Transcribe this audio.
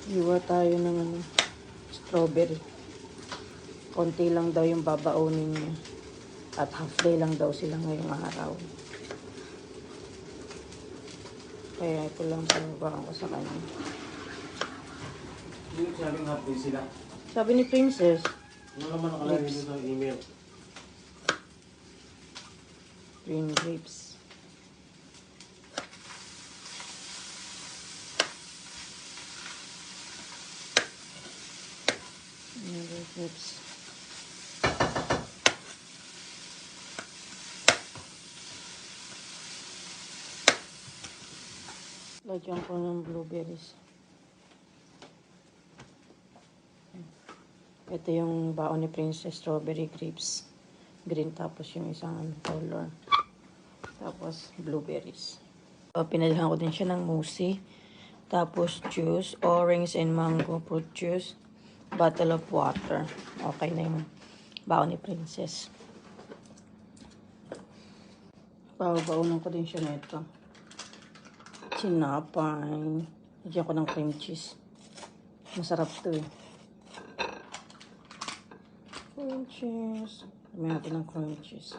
Iwa tayo ng strawberry. Konti lang daw yung babaunin niya. At half day lang daw sila ngayong araw. Kaya ito lang pababaan ko sa kanya. Hindi sabing half day sila. Sabi ni Princess. Ano naman nakalagay dito sa email? Green grapes. Green grapes. Lagyan ko ng blueberries. Ito yung baon ni Princess, strawberry grapes. Green tapos yung isang color. Tapos blueberries. So, pinalihan ko din siya ng musi. Tapos juice, orange and mango fruit juice. Bottle of water. Okay na yung baon ni Princess. Baon ko din siya nito. Sinapay. Lagyan ko ng cream cheese. Masarap to eh. Cream cheese. Dami natin ng cream cheese.